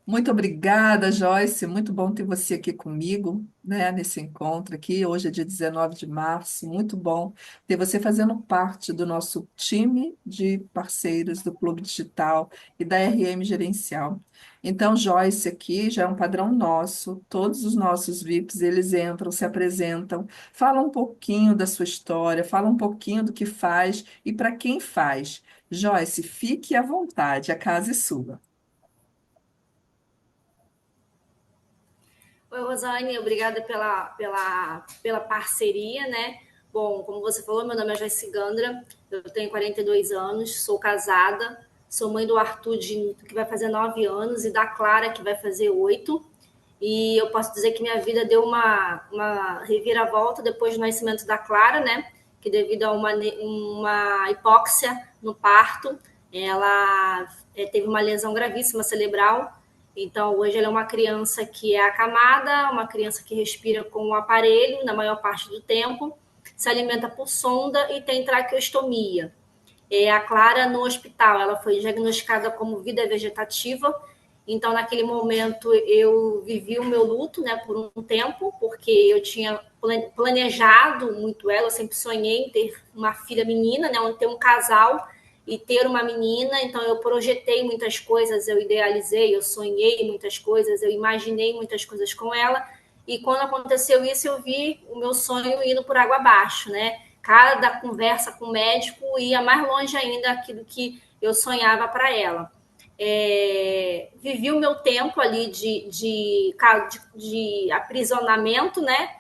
Muito obrigada, Joyce. Muito bom ter você aqui comigo, né, nesse encontro aqui. Hoje é dia 19 de março. Muito bom ter você fazendo parte do nosso time de parceiros do Clube Digital e da RM Gerencial. Então, Joyce aqui já é um padrão nosso. Todos os nossos VIPs, eles entram, se apresentam, falam um pouquinho da sua história, falam um pouquinho do que faz e para quem faz. Joyce, fique à vontade, a casa é sua. Oi, Rosane, obrigada pela parceria, né? Bom, como você falou, meu nome é Joyce Gandra, eu tenho 42 anos, sou casada, sou mãe do Arthur, que vai fazer 9 anos, e da Clara, que vai fazer 8. E eu posso dizer que minha vida deu uma reviravolta depois do nascimento da Clara, né? Que devido a uma hipóxia no parto, ela teve uma lesão gravíssima cerebral. Então, hoje ela é uma criança que é acamada, uma criança que respira com um aparelho na maior parte do tempo, se alimenta por sonda e tem traqueostomia. A Clara no hospital, ela foi diagnosticada como vida vegetativa. Então, naquele momento, eu vivi o meu luto, né, por um tempo, porque eu tinha planejado muito ela, eu sempre sonhei em ter uma filha menina, né, ter um casal e ter uma menina. Então, eu projetei muitas coisas, eu idealizei, eu sonhei muitas coisas, eu imaginei muitas coisas com ela. E quando aconteceu isso, eu vi o meu sonho indo por água abaixo, né? Cada conversa com o médico ia mais longe ainda daquilo que eu sonhava para ela. Vivi o meu tempo ali de aprisionamento, né?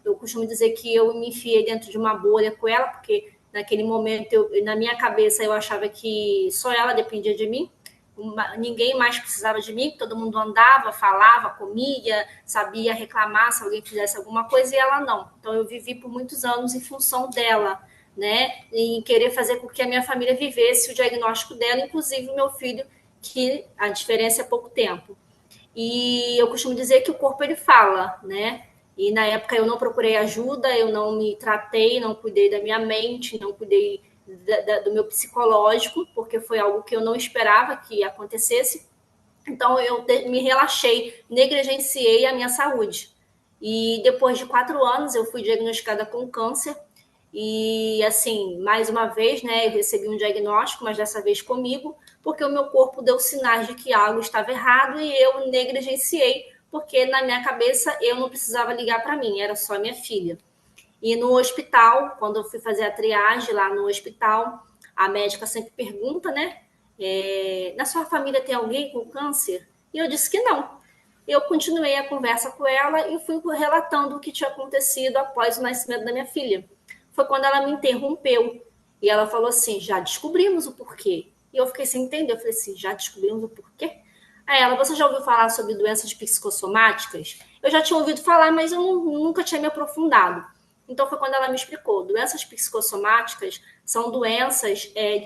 Eu costumo dizer que eu me enfiei dentro de uma bolha com ela, porque naquele momento, na minha cabeça, eu achava que só ela dependia de mim, ninguém mais precisava de mim, todo mundo andava, falava, comia, sabia reclamar se alguém fizesse alguma coisa e ela não. Então eu vivi por muitos anos em função dela, né? Em querer fazer com que a minha família vivesse o diagnóstico dela, inclusive o meu filho, que a diferença é pouco tempo. E eu costumo dizer que o corpo ele fala, né? E na época eu não procurei ajuda, eu não me tratei, não cuidei da minha mente, não cuidei do meu psicológico, porque foi algo que eu não esperava que acontecesse. Então eu me relaxei, negligenciei a minha saúde. E depois de 4 anos eu fui diagnosticada com câncer. E assim, mais uma vez, né, eu recebi um diagnóstico, mas dessa vez comigo, porque o meu corpo deu sinais de que algo estava errado e eu negligenciei, porque na minha cabeça eu não precisava ligar para mim, era só minha filha. E no hospital, quando eu fui fazer a triagem lá no hospital, a médica sempre pergunta, né? Na sua família tem alguém com câncer? E eu disse que não. Eu continuei a conversa com ela e fui relatando o que tinha acontecido após o nascimento da minha filha. Foi quando ela me interrompeu e ela falou assim: já descobrimos o porquê. E eu fiquei sem entender. Eu falei assim: já descobrimos o porquê? Aí ela: você já ouviu falar sobre doenças psicossomáticas? Eu já tinha ouvido falar, mas eu nunca tinha me aprofundado. Então foi quando ela me explicou. Doenças psicossomáticas são doenças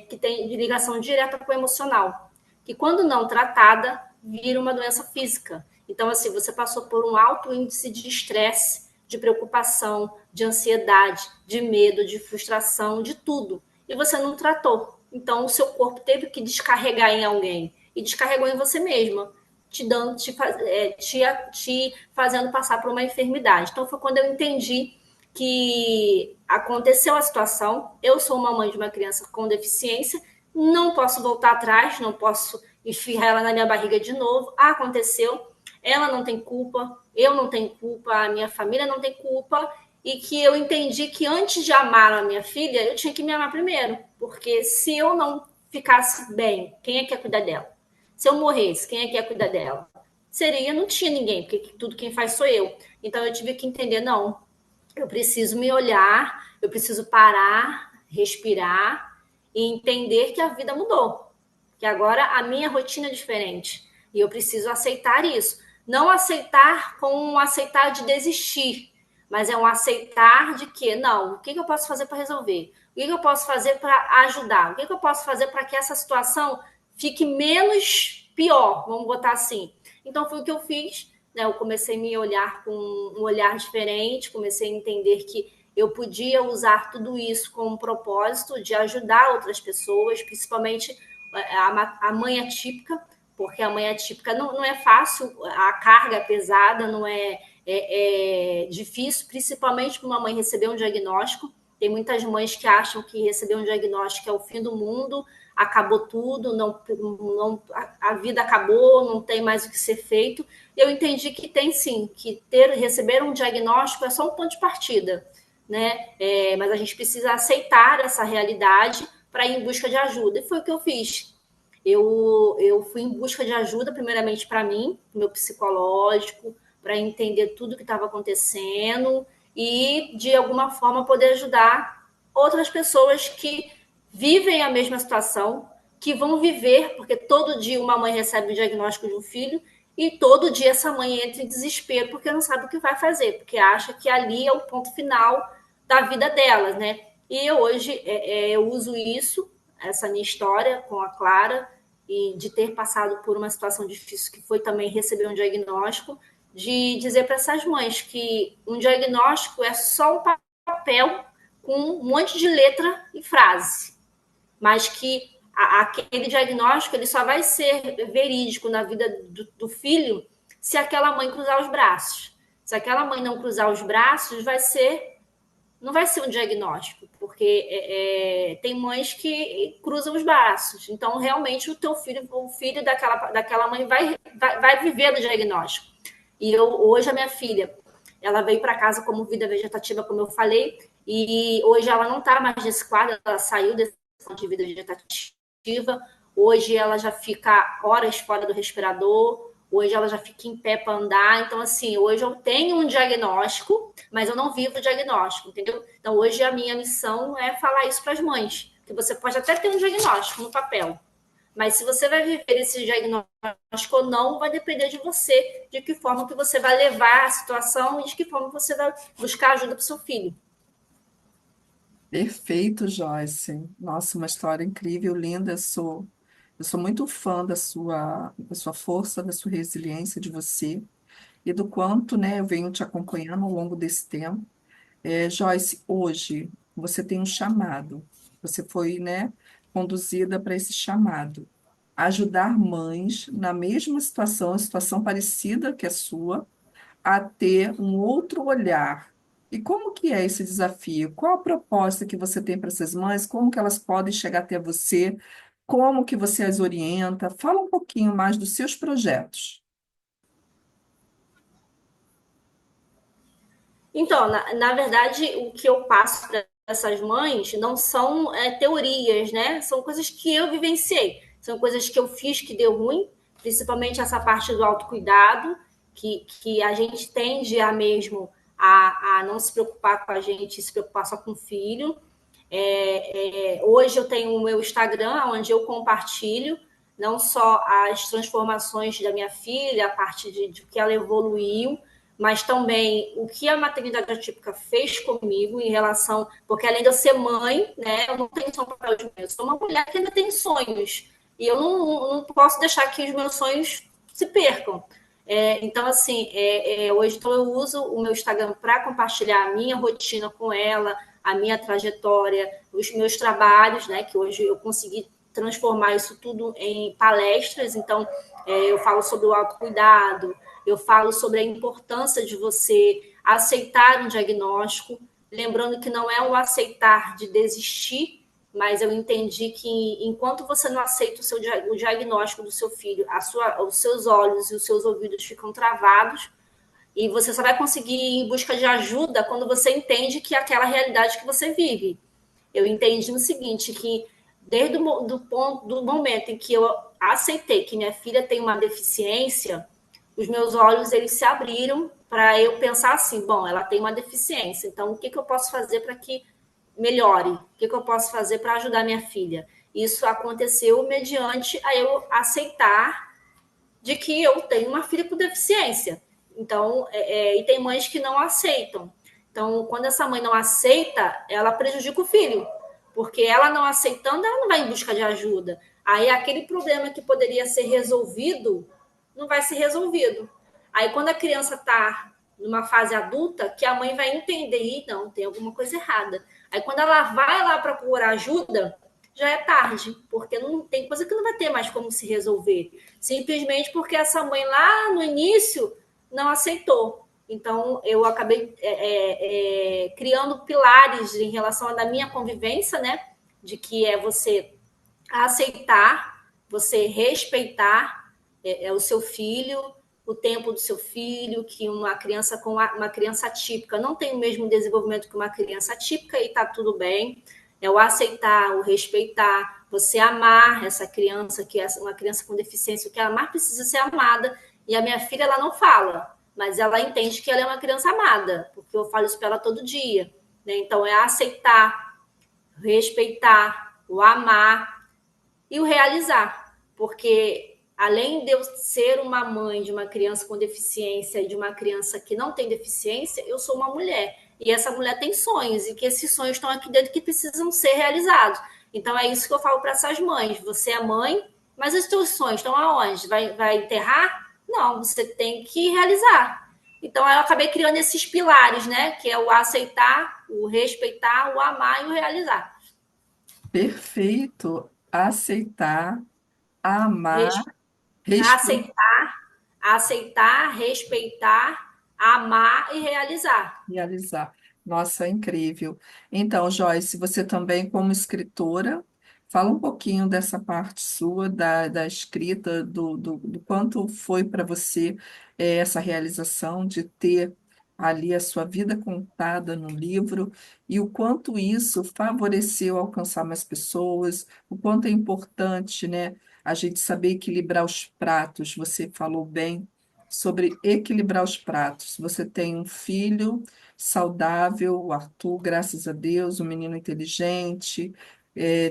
que têm ligação direta com o emocional, que quando não tratada, vira uma doença física. Então, assim, você passou por um alto índice de estresse, de preocupação, de ansiedade, de medo, de frustração, de tudo. E você não tratou. Então, o seu corpo teve que descarregar em alguém. E descarregou em você mesma, te fazendo passar por uma enfermidade. Então, foi quando eu entendi que aconteceu a situação, eu sou uma mãe de uma criança com deficiência, não posso voltar atrás, não posso enfiar ela na minha barriga de novo. Aconteceu, ela não tem culpa, eu não tenho culpa, a minha família não tem culpa, e que eu entendi que antes de amar a minha filha, eu tinha que me amar primeiro, porque se eu não ficasse bem, quem é que ia cuidar dela? Se eu morresse, quem é que ia cuidar dela? Seria, não tinha ninguém, porque tudo quem faz sou eu. Então eu tive que entender, não, eu preciso me olhar, eu preciso parar, respirar e entender que a vida mudou, que agora a minha rotina é diferente e eu preciso aceitar isso. Não aceitar com um aceitar de desistir, mas é um aceitar de que, não, o que eu posso fazer para resolver? O que eu posso fazer para ajudar? O que eu posso fazer para que essa situação fique menos pior, vamos botar assim. Então foi o que eu fiz, né? Eu comecei a me olhar com um olhar diferente, comecei a entender que eu podia usar tudo isso com um propósito de ajudar outras pessoas, principalmente a mãe atípica, porque a mãe atípica não é fácil, a carga é pesada, não é difícil, principalmente para uma mãe receber um diagnóstico. Tem muitas mães que acham que receber um diagnóstico é o fim do mundo, acabou tudo, a vida acabou, não tem mais o que ser feito. Eu entendi que tem sim, que receber um diagnóstico é só um ponto de partida, né? Mas a gente precisa aceitar essa realidade para ir em busca de ajuda. E foi o que eu fiz. Eu fui em busca de ajuda, primeiramente para mim, meu psicológico, para entender tudo que estava acontecendo e, de alguma forma, poder ajudar outras pessoas que vivem a mesma situação, que vão viver, porque todo dia uma mãe recebe o diagnóstico de um filho e todo dia essa mãe entra em desespero porque não sabe o que vai fazer, porque acha que ali é o ponto final da vida delas, né? E hoje eu uso isso, essa minha história com a Clara, e de ter passado por uma situação difícil, que foi também receber um diagnóstico, de dizer para essas mães que um diagnóstico é só um papel com um monte de letra e frase, mas que aquele diagnóstico ele só vai ser verídico na vida do filho se aquela mãe cruzar os braços. Se aquela mãe não cruzar os braços, não vai ser um diagnóstico, porque tem mães que cruzam os braços. Então, realmente, o filho daquela mãe vai viver do diagnóstico. E hoje a minha filha, ela veio para casa como vida vegetativa, como eu falei, e hoje ela não está mais nesse quadro, ela saiu desse quadro de vida vegetativa. Hoje ela já fica horas fora do respirador, hoje ela já fica em pé para andar. Então, assim, hoje eu tenho um diagnóstico, mas eu não vivo o diagnóstico, entendeu? Então, hoje a minha missão é falar isso para as mães, que você pode até ter um diagnóstico no papel, mas se você vai viver esse diagnóstico ou não, vai depender de você, de que forma que você vai levar a situação e de que forma você vai buscar ajuda para o seu filho. Perfeito, Joyce. Nossa, uma história incrível, linda. Eu sou muito fã da sua força, da sua resiliência, de você e do quanto, né, eu venho te acompanhando ao longo desse tempo. Joyce, hoje você tem um chamado. Você foi, né, conduzida para esse chamado. Ajudar mães na mesma situação parecida que a sua, a ter um outro olhar. E como que é esse desafio? Qual a proposta que você tem para essas mães? Como que elas podem chegar até você? Como que você as orienta? Fala um pouquinho mais dos seus projetos. Então, na verdade, o que eu passo para essas mães não são teorias, né? São coisas que eu vivenciei, são coisas que eu fiz que deu ruim, principalmente essa parte do autocuidado, que a gente tende a mesmo a não se preocupar com a gente, se preocupar só com o filho. Hoje eu tenho o meu Instagram, onde eu compartilho não só as transformações da minha filha, a parte de que ela evoluiu, mas também o que a maternidade atípica fez comigo em relação. Porque além de eu ser mãe, né, eu não tenho só um papel de mãe, eu sou uma mulher que ainda tem sonhos. E eu não posso deixar que os meus sonhos se percam. Então, assim, hoje então, eu uso o meu Instagram para compartilhar a minha rotina com ela, a minha trajetória, os meus trabalhos, né? Que hoje eu consegui transformar isso tudo em palestras. Então, eu falo sobre o autocuidado, eu falo sobre a importância de você aceitar um diagnóstico, lembrando que não é um aceitar de desistir, mas eu entendi que enquanto você não aceita o diagnóstico do seu filho, os seus olhos e os seus ouvidos ficam travados, e você só vai conseguir ir em busca de ajuda quando você entende que é aquela realidade que você vive. Eu entendi o seguinte, que desde do momento em que eu aceitei que minha filha tem uma deficiência, os meus olhos eles se abriram para eu pensar assim, bom, ela tem uma deficiência, então o que eu posso fazer para que melhore? O que eu posso fazer para ajudar minha filha? Isso aconteceu mediante a eu aceitar de que eu tenho uma filha com deficiência. Então, e tem mães que não aceitam. Então, quando essa mãe não aceita, ela prejudica o filho, porque ela não aceitando, ela não vai em busca de ajuda. Aí, aquele problema que poderia ser resolvido, não vai ser resolvido. Aí, quando a criança está numa fase adulta, que a mãe vai entender, e não, tem alguma coisa errada. Aí, quando ela vai lá procurar ajuda, já é tarde, porque não tem coisa que não vai ter mais como se resolver. Simplesmente porque essa mãe lá no início não aceitou. Então, eu acabei criando pilares em relação à da minha convivência, né? De que é você aceitar, você respeitar o seu filho, o tempo do seu filho, que uma criança com uma criança típica não tem o mesmo desenvolvimento que uma criança típica e está tudo bem. É o aceitar, o respeitar, você amar essa criança, que é uma criança com deficiência, o que amar precisa ser amada. E a minha filha, ela não fala, mas ela entende que ela é uma criança amada, porque eu falo isso para ela todo dia. Né? Então, é aceitar, respeitar, o amar, e o realizar, porque além de eu ser uma mãe de uma criança com deficiência e de uma criança que não tem deficiência, eu sou uma mulher. E essa mulher tem sonhos, e que esses sonhos estão aqui dentro que precisam ser realizados. Então é isso que eu falo para essas mães. Você é mãe, mas os seus sonhos estão aonde? Vai enterrar? Não, você tem que realizar. Então eu acabei criando esses pilares, né? Que é o aceitar, o respeitar, o amar e o realizar. Perfeito. Aceitar, amar, respeitar. Aceitar, aceitar, respeitar, amar e realizar. Realizar. Nossa, incrível. Então, Joyce, você também, como escritora, fala um pouquinho dessa parte sua, da escrita, do quanto foi para você essa realização de ter ali a sua vida contada no livro e o quanto isso favoreceu alcançar mais pessoas, o quanto é importante, né, a gente saber equilibrar os pratos. Você falou bem sobre equilibrar os pratos. Você tem um filho saudável, o Arthur, graças a Deus, um menino inteligente,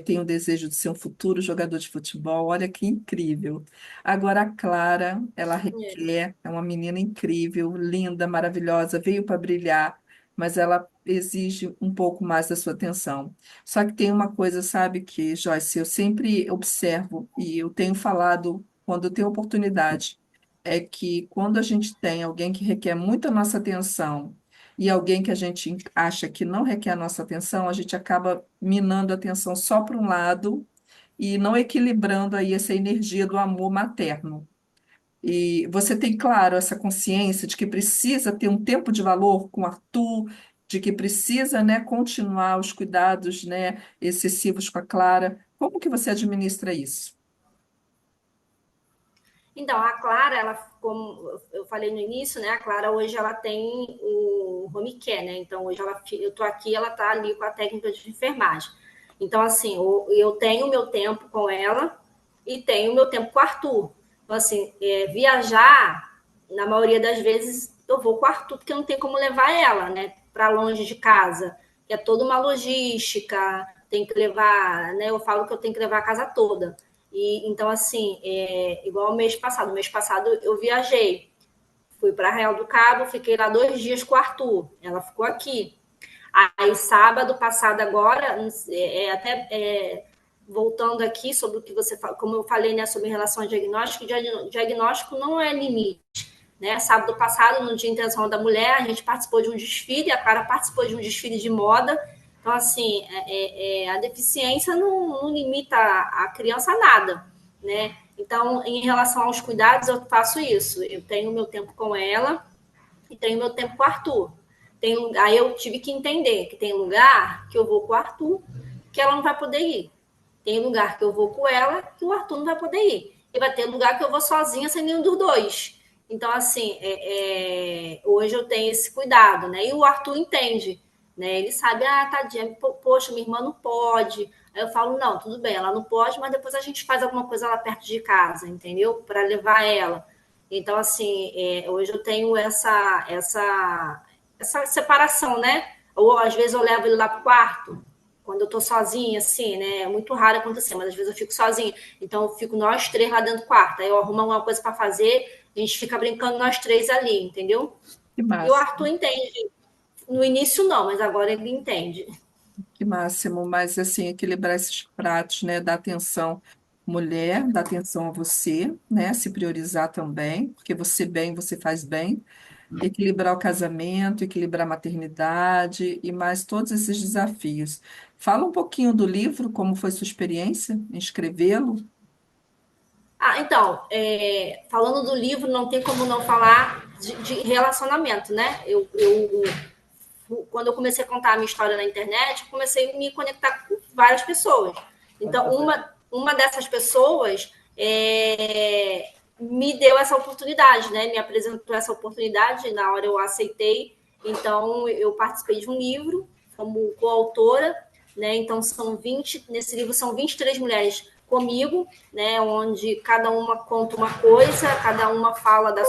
tem o desejo de ser um futuro jogador de futebol. Olha que incrível. Agora, a Clara, ela requer, é uma menina incrível, linda, maravilhosa, veio para brilhar, mas ela exige um pouco mais da sua atenção. Só que tem uma coisa, sabe, que, Joyce, eu sempre observo e eu tenho falado quando eu tenho oportunidade, é que quando a gente tem alguém que requer muito a nossa atenção, e alguém que a gente acha que não requer a nossa atenção, a gente acaba minando a atenção só para um lado e não equilibrando aí essa energia do amor materno. E você tem, claro, essa consciência de que precisa ter um tempo de valor com o Arthur, de que precisa, né, continuar os cuidados, né, excessivos com a Clara. Como que você administra isso? Então, a Clara, ela, como eu falei no início, né? A Clara hoje ela tem o home care, né? Então, hoje eu tô aqui, ela tá ali com a técnica de enfermagem. Então, assim, eu tenho o meu tempo com ela e tenho o meu tempo com o Arthur. Então, assim, viajar, na maioria das vezes, eu vou com o Arthur, porque não tem como levar ela, né? Para longe de casa. É toda uma logística, tem que levar, né? Eu falo que eu tenho que levar a casa toda. E então, assim, igual o mês passado. O mês passado eu viajei, fui para Real do Cabo, fiquei lá 2 dias com o Arthur. Ela ficou aqui. Aí, sábado passado, agora, até voltando aqui sobre o que você fala, como eu falei, né, sobre relação ao diagnóstico, diagnóstico não é limite. Né? Sábado passado, no Dia Internacional da Mulher, a gente participou de um desfile, a Clara participou de um desfile de moda. Então, assim, a deficiência não limita a criança a nada, né? Então, em relação aos cuidados, eu faço isso. Eu tenho meu tempo com ela e tenho meu tempo com o Arthur. Aí eu tive que entender que tem lugar que eu vou com o Arthur que ela não vai poder ir. Tem lugar que eu vou com ela que o Arthur não vai poder ir. E vai ter lugar que eu vou sozinha sem nenhum dos dois. Então, assim, hoje eu tenho esse cuidado, né? E o Arthur entende, né? Ele sabe, tadinha, poxa, minha irmã não pode. Aí eu falo, não, tudo bem, ela não pode, mas depois a gente faz alguma coisa lá perto de casa, entendeu? Para levar ela. Então, assim, hoje eu tenho essa separação, né? Ou às vezes eu levo ele lá pro quarto, quando eu tô sozinha, assim, né? É muito raro acontecer, mas às vezes eu fico sozinha. Então, eu fico nós três lá dentro do quarto. Aí eu arrumo alguma coisa para fazer, a gente fica brincando nós três ali, entendeu? Que E o massa. Arthur entende. No início, não, mas agora ele entende. Que máximo, mas assim, equilibrar esses pratos, né? Dar atenção mulher, dar atenção a você, né? Se priorizar também, porque você bem, você faz bem. equilibrar o casamento, equilibrar a maternidade e mais todos esses desafios. Fala um pouquinho do livro, como foi sua experiência em escrevê-lo? Então, falando do livro, não tem como não falar de relacionamento, né? Quando eu comecei a contar a minha história na internet, eu comecei a me conectar com várias pessoas. Então, uma dessas pessoas me deu essa oportunidade, né? Me apresentou essa oportunidade, e na hora eu aceitei. Então, eu participei de um livro como coautora, né? Então, nesse livro são 23 mulheres comigo, né? Onde cada uma conta uma coisa, cada uma fala da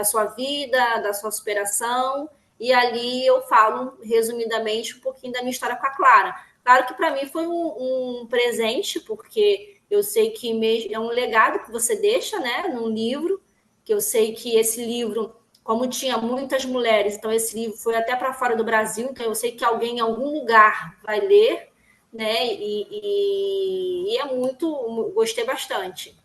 sua vida, da sua superação, e ali eu falo, resumidamente, um pouquinho da minha história com a Clara. Claro que para mim foi um presente, porque eu sei que é um legado que você deixa, né, num livro, que eu sei que esse livro, como tinha muitas mulheres, então esse livro foi até para fora do Brasil, então eu sei que alguém em algum lugar vai ler, né, e é muito, gostei bastante.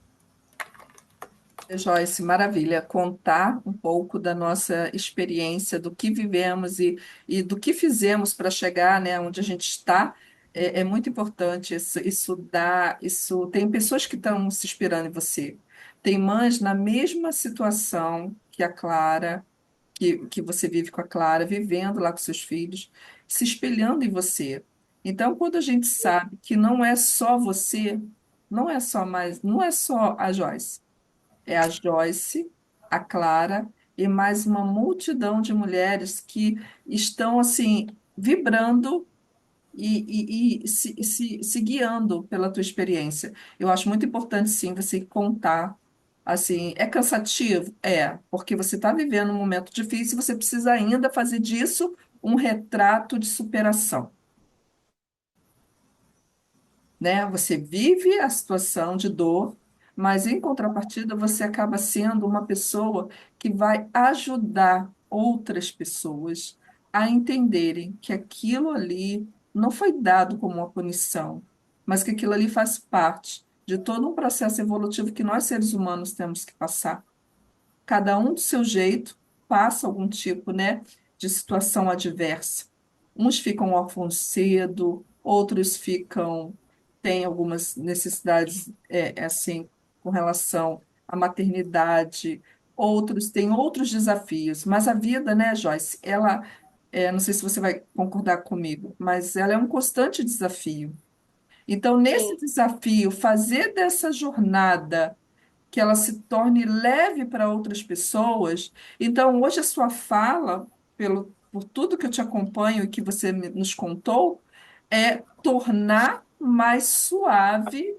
Joyce, maravilha. Contar um pouco da nossa experiência, do que vivemos e do que fizemos para chegar, né, onde a gente está, é muito importante. Isso dá, isso tem pessoas que estão se inspirando em você. Tem mães na mesma situação que a Clara, que você vive com a Clara, vivendo lá com seus filhos, se espelhando em você. Então, quando a gente sabe que não é só você, não é só a Joyce. É a Joyce, a Clara e mais uma multidão de mulheres que estão assim vibrando e se guiando pela tua experiência. Eu acho muito importante sim você contar. Assim, é cansativo? É, porque você está vivendo um momento difícil e você precisa ainda fazer disso um retrato de superação, né? Você vive a situação de dor, mas em contrapartida você acaba sendo uma pessoa que vai ajudar outras pessoas a entenderem que aquilo ali não foi dado como uma punição, mas que aquilo ali faz parte de todo um processo evolutivo que nós seres humanos temos que passar. Cada um do seu jeito passa algum tipo, né, de situação adversa. Uns ficam órfãos cedo, outros têm algumas necessidades, assim, com relação à maternidade, outros têm outros desafios. Mas a vida, né, Joyce, não sei se você vai concordar comigo, mas ela é um constante desafio. Então, nesse Sim, desafio, fazer dessa jornada que ela se torne leve para outras pessoas. Então, hoje a sua fala, por tudo que eu te acompanho e que você nos contou, é tornar mais suave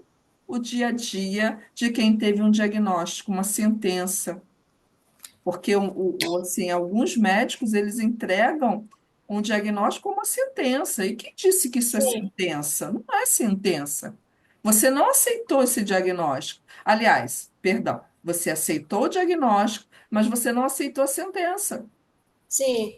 o dia a dia de quem teve um diagnóstico, uma sentença. Porque assim, alguns médicos eles entregam um diagnóstico como uma sentença. E quem disse que isso é sim, sentença? Não é sentença. Você não aceitou esse diagnóstico. Aliás, perdão, você aceitou o diagnóstico, mas você não aceitou a sentença. sim.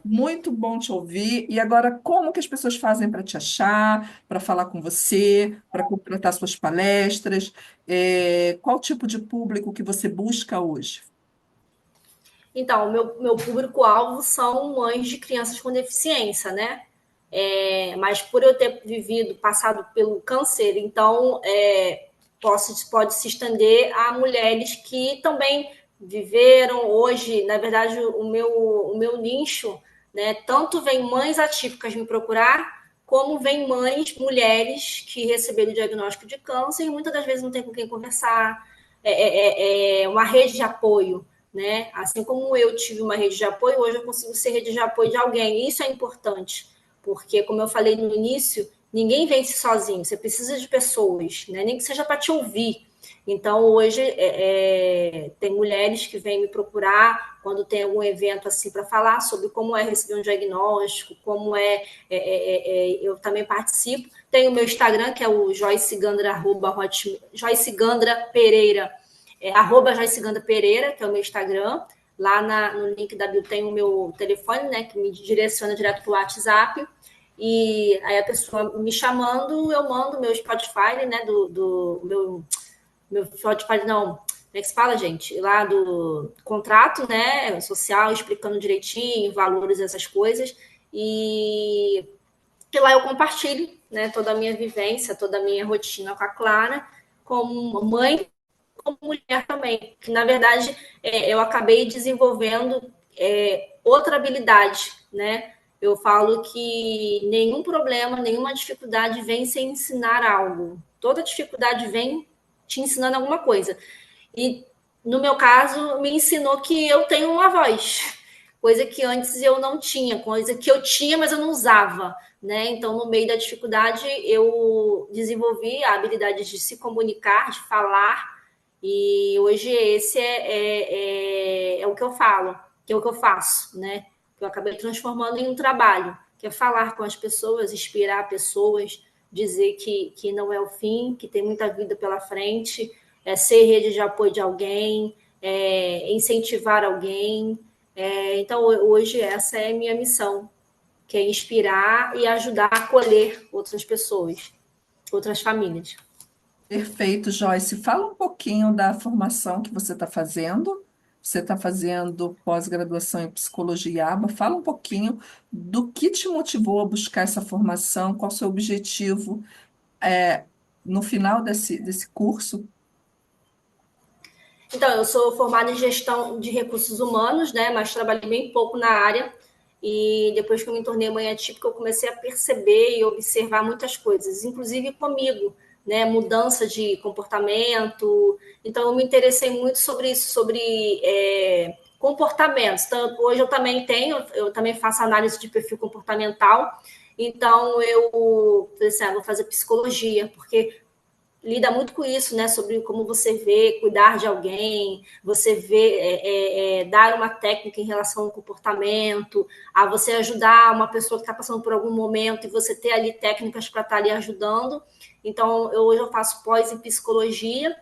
Muito bom te ouvir. E agora, como que as pessoas fazem para te achar, para falar com você, para completar suas palestras? Qual tipo de público que você busca hoje? Então, o meu público-alvo são mães de crianças com deficiência, né? Mas por eu ter passado pelo câncer, então pode se estender a mulheres que também viveram hoje, na verdade, o meu nicho, né? Tanto vem mães atípicas me procurar, como vem mães, mulheres que receberam o diagnóstico de câncer e muitas das vezes não tem com quem conversar. É uma rede de apoio, né? Assim como eu tive uma rede de apoio, hoje eu consigo ser rede de apoio de alguém. E isso é importante, porque, como eu falei no início, ninguém vence sozinho, você precisa de pessoas, né? Nem que seja para te ouvir. Então, hoje, tem mulheres que vêm me procurar quando tem algum evento assim para falar sobre como é receber um diagnóstico, eu também participo. Tem o meu Instagram, que é o Joyce Gandra, Joyce Gandra Pereira, arroba Joyce Gandra Pereira, que é o meu Instagram. Lá no link da bio tem o meu telefone, né, que me direciona direto para o WhatsApp. E aí a pessoa me chamando, eu mando meu Spotify, né, do meu Spotify, não, é que se fala, gente? Lá do contrato, né, social, explicando direitinho, valores, essas coisas. E, e lá eu compartilho, né, toda a minha vivência, toda a minha rotina com a Clara, como mãe, como mulher também. Que, na verdade, eu acabei desenvolvendo outra habilidade, né? Eu falo que nenhum problema, nenhuma dificuldade vem sem ensinar algo. Toda dificuldade vem te ensinando alguma coisa. E, no meu caso, me ensinou que eu tenho uma voz, coisa que antes eu não tinha, coisa que eu tinha, mas eu não usava. Né? Então, no meio da dificuldade, eu desenvolvi a habilidade de se comunicar, de falar, e hoje esse é o que eu falo, que é o que eu faço, né? Que eu acabei transformando em um trabalho, que é falar com as pessoas, inspirar pessoas, dizer que não é o fim, que tem muita vida pela frente, ser rede de apoio de alguém, incentivar alguém. Então, hoje, essa é a minha missão, que é inspirar e ajudar a acolher outras pessoas, outras famílias. Perfeito, Joyce. Fala um pouquinho da formação que você está fazendo. Você está fazendo pós-graduação em psicologia e aba. Fala um pouquinho do que te motivou a buscar essa formação, qual o seu objetivo é, no final desse curso. Então, eu sou formada em gestão de recursos humanos, né? Mas trabalhei bem pouco na área. E depois que eu me tornei mãe atípica, eu comecei a perceber e observar muitas coisas, inclusive comigo, né? Mudança de comportamento. Então, eu me interessei muito sobre isso, sobre comportamentos. Então, hoje eu também faço análise de perfil comportamental. Então, eu falei assim, vou fazer psicologia, porque lida muito com isso, né? Sobre como você vê, cuidar de alguém, você vê, dar uma técnica em relação ao comportamento, a você ajudar uma pessoa que está passando por algum momento e você ter ali técnicas para estar ali ajudando. Então, hoje eu faço pós em psicologia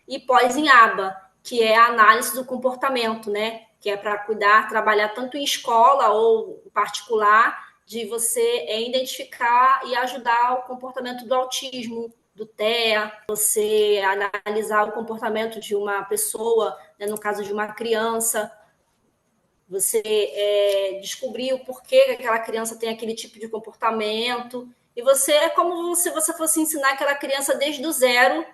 e pós em aba, que é a análise do comportamento, né? Que é para cuidar, trabalhar tanto em escola ou particular, de você identificar e ajudar o comportamento do autismo, do TEA, você analisar o comportamento de uma pessoa, né, no caso de uma criança, você descobrir o porquê que aquela criança tem aquele tipo de comportamento, e você é como se você fosse ensinar aquela criança desde o zero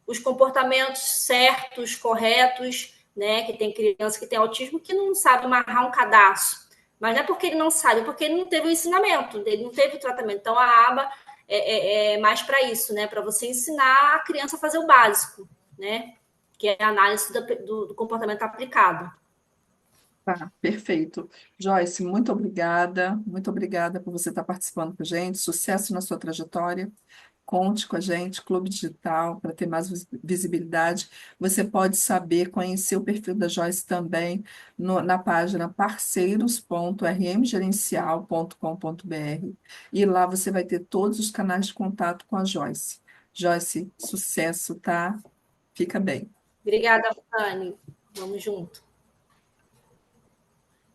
os comportamentos certos, corretos, né? Que tem criança que tem autismo que não sabe amarrar um cadastro. Mas não é porque ele não sabe, é porque ele não teve o ensinamento, ele não teve o tratamento. Então, a aba é mais para isso, né? Para você ensinar a criança a fazer o básico, né? Que é a análise do comportamento aplicado. Tá, perfeito. Joyce, muito obrigada por você estar participando com a gente. Sucesso na sua trajetória. Conte com a gente, Clube Digital, para ter mais visibilidade. Você pode saber, conhecer o perfil da Joyce também na página parceiros.rmgerencial.com.br e lá você vai ter todos os canais de contato com a Joyce. Joyce, sucesso, tá? Fica bem. Obrigada, Fanny. Vamos junto.